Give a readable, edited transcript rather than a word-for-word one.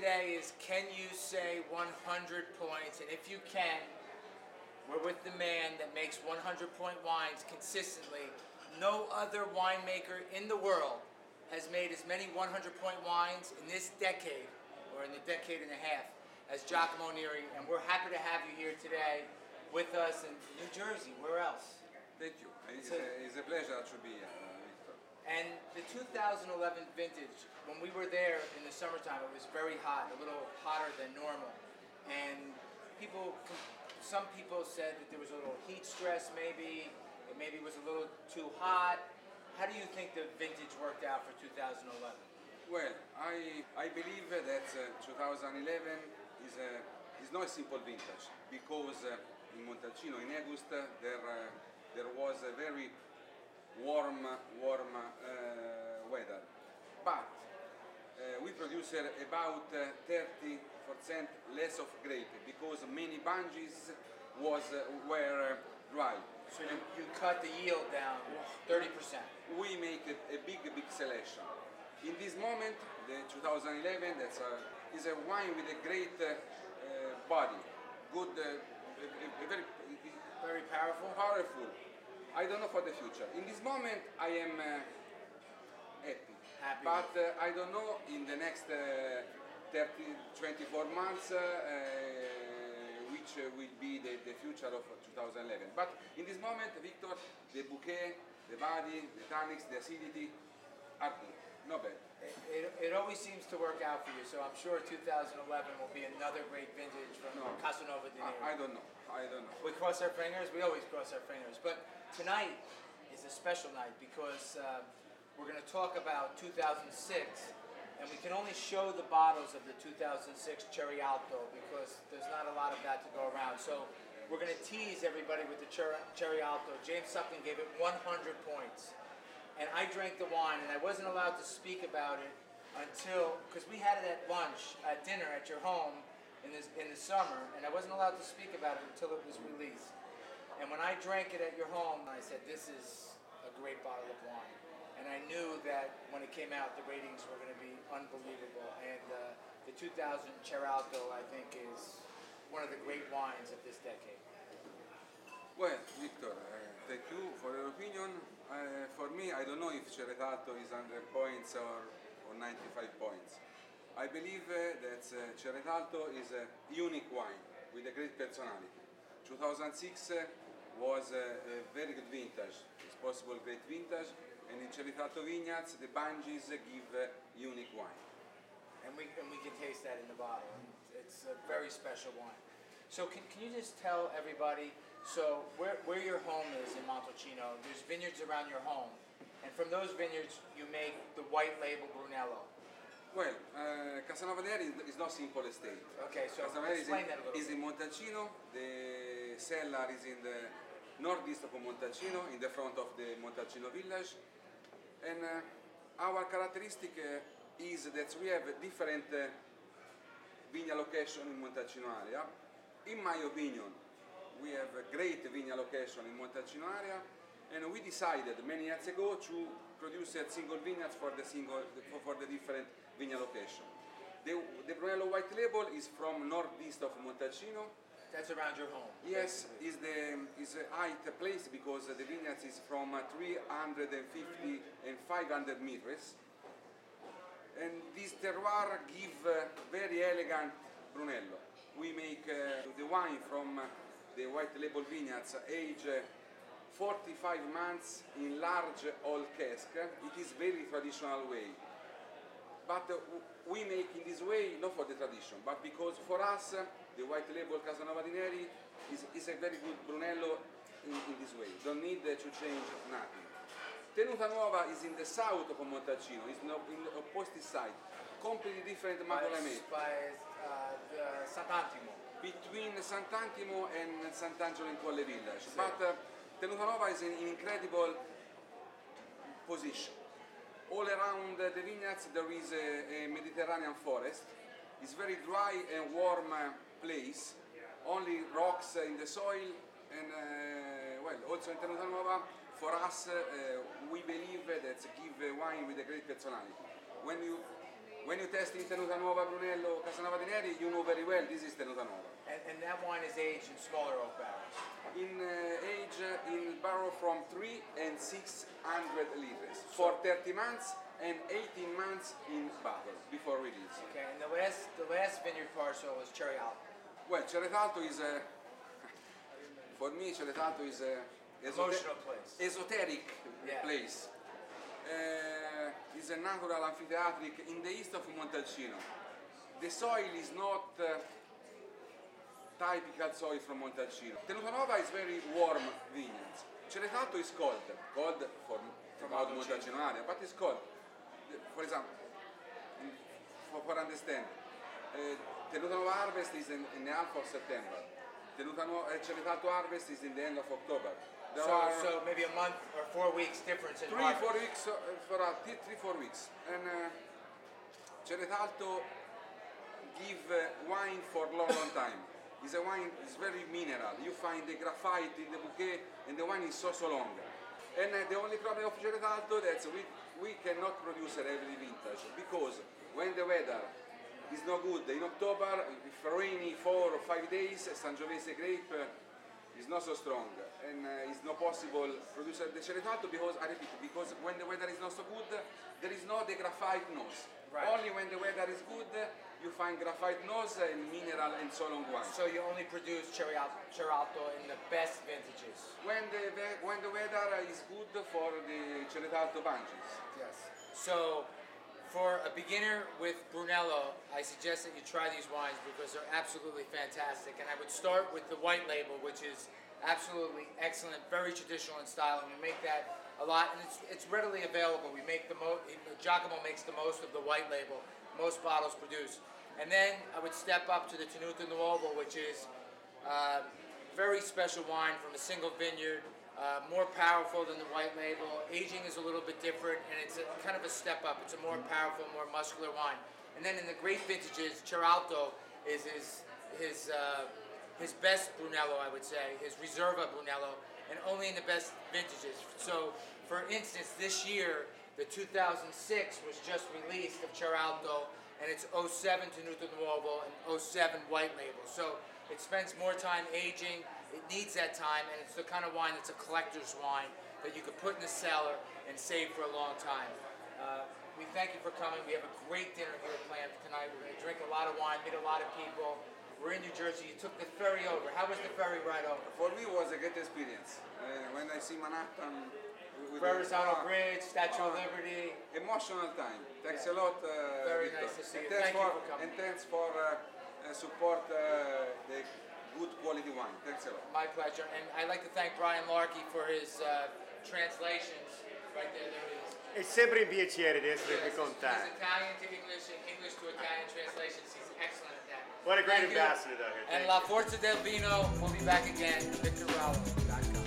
today is, can you say 100 points? And if you can, we're with the man that makes 100-point wines consistently. No other winemaker in the world has made as many 100-point wines in this decade, or in the decade and a half, as Giacomo Neri. And we're happy to have you here today with us in New Jersey. Where else? Thank you. It's a pleasure to be here, Victor. And the 2011 vintage, when we were there in the summertime, it was very hot, a little hotter than normal. And some people said that there was a little heat stress maybe, it maybe was a little too hot. How do you think the vintage worked out for 2011? Well, I believe that 2011 is not a simple vintage, because in Montalcino, in August, there was a very warm weather. But we produce about 30% less of grape, because many bunches were dry. So you cut the yield down 30%. We make a big selection. In this moment, the 2011, is a wine with a great body, good, very powerful. Powerful. I don't know for the future. In this moment, I am happy. But I don't know in the next 24 months which will be the future of 2011. But in this moment, Victor, the bouquet, the body, the tannics, the acidity are good. Not bad. It always seems to work out for you, so I'm sure 2011 will be another great vintage from Casanova. I don't know. We cross our fingers. We always cross our fingers. But tonight is a special night because we're going to talk about 2006, and we can only show the bottles of the 2006 Cerretalto because there's not a lot of that to go around. So we're going to tease everybody with the Cerretalto. James Suckling gave it 100 points. And I drank the wine, and I wasn't allowed to speak about it until, because we had it at lunch, at dinner at your home in the summer, and I wasn't allowed to speak about it until it was released. And when I drank it at your home, I said, this is a great bottle of wine. And I knew that when it came out, the ratings were going to be unbelievable. And the 2000 Cerretalto, I think, is one of the great wines of this decade. Well, Victor, thank you for your opinion. For me, I don't know if Cerretalto is 100 points or 95 points. I believe that Cerretalto is a unique wine with a great personality. 2006 was a very good vintage. It's possible great vintage, and in Cerretalto vineyards, the bunches give unique wine. And we can taste that in the bottle. It's a very special wine. So can you just tell everybody, so where your home is in Montalcino, there's vineyards around your home, and from those vineyards you make the white label Brunello. Well, Casanova is not simple estate. Okay, so explain that a little bit. Is in Montalcino, the cellar is in the northeast of Montalcino, in the front of the Montalcino village, and our characteristic is that we have different vineyard location in Montalcino area. In my opinion, we have a great vineyard location in Montalcino area, and we decided many years ago to produce a single vineyards for the different vineyard location. The Brunello white label is from northeast of Montalcino. That's around your home. Yes, is a height place because the vineyards is from 350 and 500 meters, and this terroir give very elegant Brunello. We make the wine from the white label vineyards age 45 months in large old cask. It is very traditional way. But we make in this way not for the tradition, but because for us the white label Casanova di Neri is a very good Brunello in this way. Don't need to change nothing. Tenuta Nuova is in the south of Montalcino, it's in the opposite side. Completely different Magolamé. By Sant'Antimo. Between Sant'Antimo and Sant'Angelo in Colle village. Sì. But Tenuta Nuova is in an incredible position. All around the vineyards there is a Mediterranean forest. It's very dry and warm place. Only rocks in the soil, and well, also in Tenuta Nuova, for us, we believe that give wine with a great personality. When you When you test in Tenuta Nuova, Brunello, Casanova di Neri, you know very well this is Tenuta Nuova. And that wine is aged in smaller oak barrels. In age in barrel from 3 and 600 liters for 30 months and 18 months in bottle before release. Okay, and the last vineyard parcel is Cerretalto. Well, Cerretalto is for me Cerretalto is a Emotional place. esoteric Yeah. place. It's a natural amphitheatric in the east of Montalcino. The soil is not typical soil from Montalcino. Tenuta Nuova is very warm vineyards. Cerretalto is cold for about Montalcino area, but it's cold. For example, for understand, Tenuta Nuova harvest is in the half of September. Cerretalto harvest is in the end of October. So maybe a month or 4 weeks difference in 3-4 weeks for 3-4 weeks, and Cerretalto give wine for long time. It's a wine. It's very mineral. You find the graphite in the bouquet, and the wine is so long. And the only problem of Cerretalto that we cannot produce every vintage because when the weather is not good in October, if rainy 4 or 5 days, Sangiovese grape is not so strong, and it's not possible produce the Cerretalto because I repeat, because when the weather is not so good, there is no the graphite nose. Right. Only when the weather is good, you find graphite nose and mineral and so long wine. So you only produce Cerretalto in the best vintages. When the weather is good for the Cerretalto bunches. Yes. So for a beginner with Brunello, I suggest that you try these wines because they're absolutely fantastic. And I would start with the white label, which is absolutely excellent, very traditional in style, and we make that a lot, and it's readily available. We make Giacomo makes the most of the white label, most bottles produced. And then I would step up to the Tenuta Nuova, which is very special wine from a single vineyard, more powerful than the white label. Aging is a little bit different, and it's kind of a step up. It's a more powerful, more muscular wine. And then in the great vintages, Cerretalto is his best Brunello, I would say, his Reserva Brunello, and only in the best vintages. So, for instance, this year, the 2006 was just released of Cerretalto, and it's 07 Tenuta Nuova and 07 white label. So it spends more time aging, it needs that time, and it's the kind of wine that's a collector's wine that you could put in the cellar and save for a long time. We thank you for coming. We have a great dinner here planned tonight. We're going to drink a lot of wine, meet a lot of people. We're in New Jersey. You took the ferry over. How was the ferry ride over? For me, it was a great experience. When I see Manhattan, Verrazano Bridge, Statue of Liberty. Emotional time. Thanks a lot. Very Victor. nice to see you. And Thank you for coming. And thanks for support the good quality wine. Thanks a lot. My pleasure. And I'd like to thank Brian Larkey for his translations. Right there it is. È sempre un piacere di essere qui con te. He's Italian to English and English to Italian translations. He's excellent at that. What a great Thank you. ambassador, though. And La Forza del Vino will be back again. VictorRallo.com.